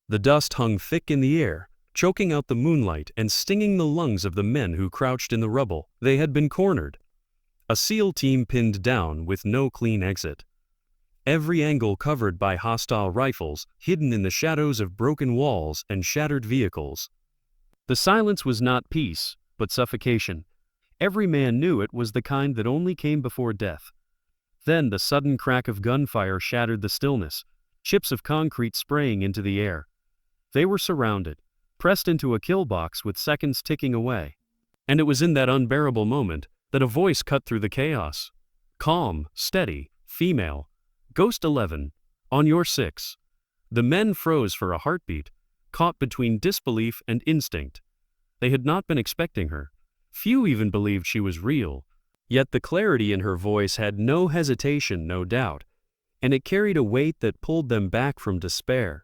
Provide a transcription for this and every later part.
The dust hung thick in the air, choking out the moonlight and stinging the lungs of the men who crouched in the rubble. They had been cornered. A SEAL team pinned down with no clean exit. Every angle covered by hostile rifles, hidden in the shadows of broken walls and shattered vehicles. The silence was not peace, but suffocation. Every man knew it was the kind that only came before death. Then the sudden crack of gunfire shattered the stillness, chips of concrete spraying into the air. They were surrounded, pressed into a kill box with seconds ticking away. And it was in that unbearable moment that a voice cut through the chaos. Calm, steady, female. Ghost 11, on your 6. The men froze for a heartbeat, caught between disbelief and instinct. They had not been expecting her. Few even believed she was real. Yet the clarity in her voice had no hesitation, no doubt, and it carried a weight that pulled them back from despair.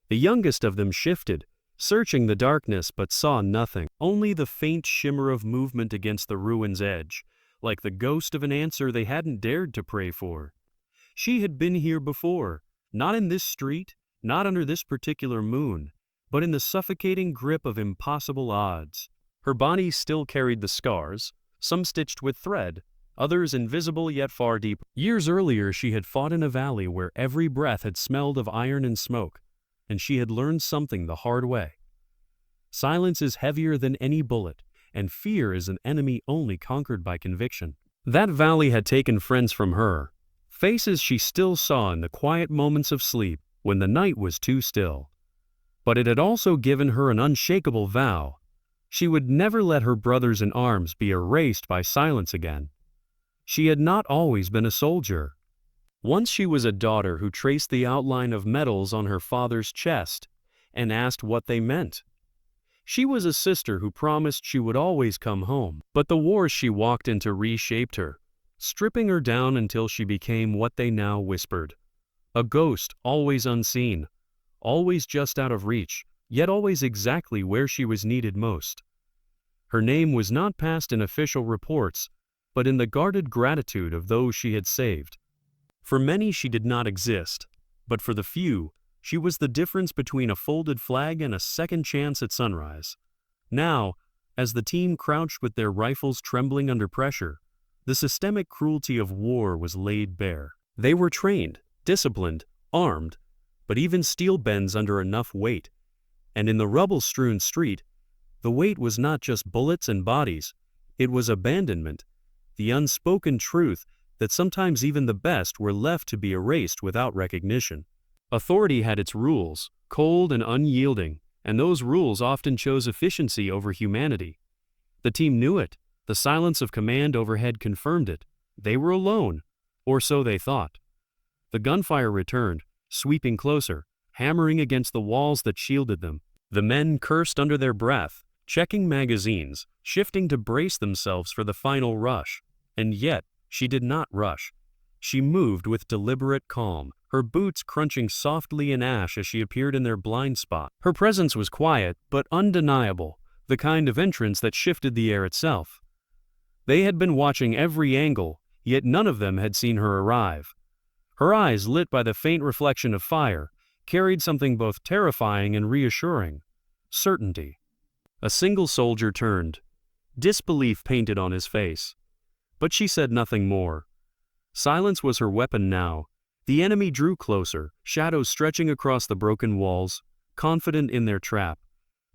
The youngest of them shifted, searching the darkness but saw nothing, only the faint shimmer of movement against the ruin's edge, like the ghost of an answer they hadn't dared to pray for. She had been here before, not in this street, not under this particular moon, but in the suffocating grip of impossible odds. Her body still carried the scars, some stitched with thread, others invisible yet far deeper. Years earlier she had fought in a valley where every breath had smelled of iron and smoke, and she had learned something the hard way. Silence is heavier than any bullet, and fear is an enemy only conquered by conviction. That valley had taken friends from her, faces she still saw in the quiet moments of sleep when the night was too still. But it had also given her an unshakable vow. She would never let her brothers in arms be erased by silence again. She had not always been a soldier. Once she was a daughter who traced the outline of medals on her father's chest and asked what they meant. She was a sister who promised she would always come home, but the wars she walked into reshaped her, stripping her down until she became what they now whispered. A ghost, always unseen, always just out of reach, yet always exactly where she was needed most. Her name was not passed in official reports, but in the guarded gratitude of those she had saved. For many she did not exist, but for the few, she was the difference between a folded flag and a second chance at sunrise. Now, as the team crouched with their rifles trembling under pressure, the systemic cruelty of war was laid bare. They were trained, disciplined, armed, but even steel bends under enough weight. And in the rubble-strewn street, the weight was not just bullets and bodies, it was abandonment, the unspoken truth that sometimes even the best were left to be erased without recognition. Authority had its rules, cold and unyielding, and those rules often chose efficiency over humanity. The team knew it. The silence of command overhead confirmed it. They were alone, or so they thought. The gunfire returned, sweeping closer, hammering against the walls that shielded them. The men cursed under their breath, checking magazines, shifting to brace themselves for the final rush. And yet, she did not rush. She moved with deliberate calm, her boots crunching softly in ash as she appeared in their blind spot. Her presence was quiet, but undeniable, the kind of entrance that shifted the air itself. They had been watching every angle, yet none of them had seen her arrive. Her eyes, lit by the faint reflection of fire, carried something both terrifying and reassuring: certainty. A single soldier turned, disbelief painted on his face. But she said nothing more. Silence was her weapon now. The enemy drew closer, shadows stretching across the broken walls, confident in their trap.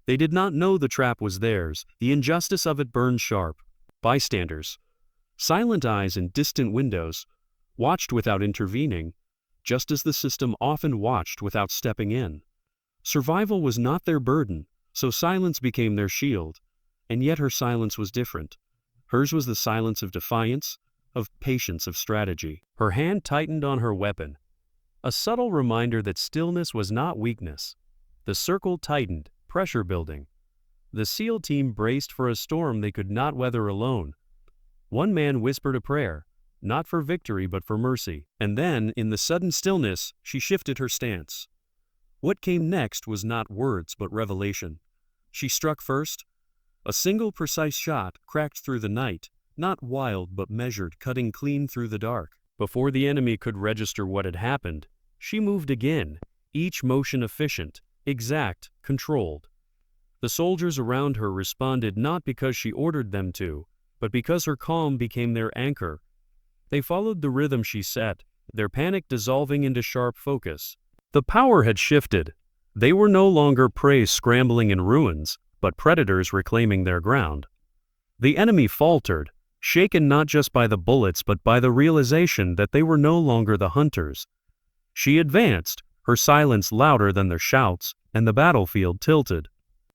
They did not know the trap was theirs. The injustice of it burned sharp. Bystanders, silent eyes in distant windows, watched without intervening, just as the system often watched without stepping in. Survival was not their burden, so silence became their shield. And yet her silence was different. Hers was the silence of defiance, of patience, of strategy. Her hand tightened on her weapon, a subtle reminder that stillness was not weakness. The circle tightened, pressure building. The SEAL team braced for a storm they could not weather alone. One man whispered a prayer, not for victory but for mercy. And then, in the sudden stillness, she shifted her stance. What came next was not words but revelation. She struck first. A single precise shot cracked through the night, not wild but measured, cutting clean through the dark. Before the enemy could register what had happened, she moved again, each motion efficient, exact, controlled. The soldiers around her responded not because she ordered them to, but because her calm became their anchor. They followed the rhythm she set, their panic dissolving into sharp focus. The power had shifted. They were no longer prey scrambling in ruins, but predators reclaiming their ground. The enemy faltered, shaken not just by the bullets but by the realization that they were no longer the hunters. She advanced, her silence louder than their shouts, and the battlefield tilted.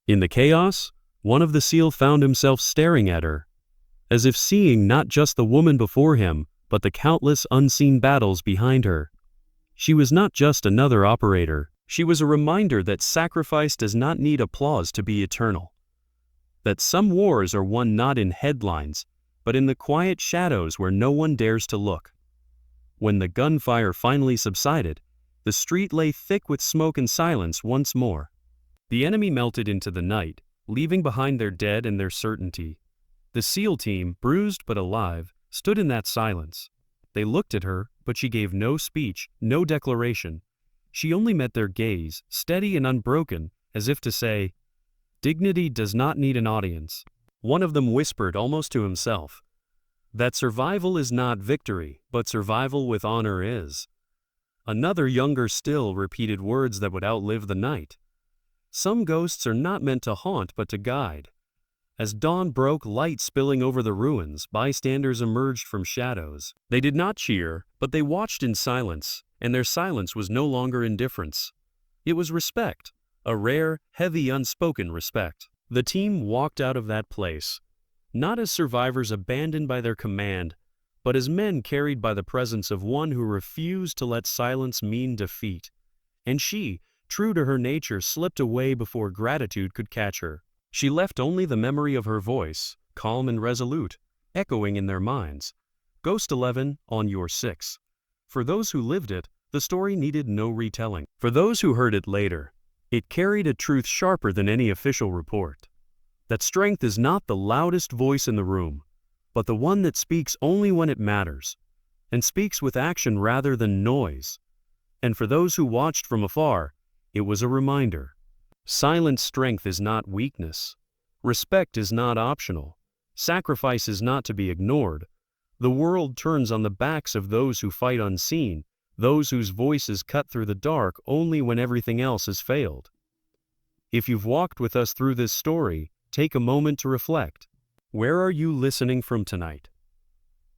In the chaos, one of the SEAL found himself staring at her, as if seeing not just the woman before him, but the countless unseen battles behind her. She was not just another operator. She was a reminder that sacrifice does not need applause to be eternal. That some wars are won not in headlines, but in the quiet shadows where no one dares to look. When the gunfire finally subsided, the street lay thick with smoke and silence once more. The enemy melted into the night, leaving behind their dead and their certainty. The SEAL team, bruised but alive, stood in that silence. They looked at her, but she gave no speech, no declaration. She only met their gaze, steady and unbroken, as if to say, "Dignity does not need an audience." One of them whispered almost to himself, "That survival is not victory, but survival with honor is." Another, younger still, repeated words that would outlive the night. Some ghosts are not meant to haunt but to guide. As dawn broke, light spilling over the ruins, bystanders emerged from shadows. They did not cheer, but they watched in silence, and their silence was no longer indifference. It was respect, a rare, heavy, unspoken respect. The team walked out of that place, not as survivors abandoned by their command, but as men carried by the presence of one who refused to let silence mean defeat. And she, true to her nature, slipped away before gratitude could catch her. She left only the memory of her voice, calm and resolute, echoing in their minds. Ghost 11, on your 6. For those who lived it, the story needed no retelling. For those who heard it later, it carried a truth sharper than any official report. That strength is not the loudest voice in the room, but the one that speaks only when it matters, and speaks with action rather than noise. And for those who watched from afar, it was a reminder. Silent strength is not weakness. Respect is not optional. Sacrifice is not to be ignored. The world turns on the backs of those who fight unseen, those whose voices cut through the dark only when everything else has failed. If you've walked with us through this story, take a moment to reflect. Where are you listening from tonight?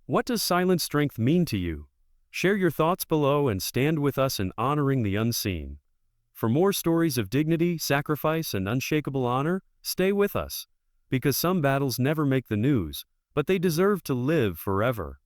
What does silent strength mean to you? Share your thoughts below and stand with us in honoring the unseen. For more stories of dignity, sacrifice, and unshakable honor, stay with us, because some battles never make the news, but they deserve to live forever.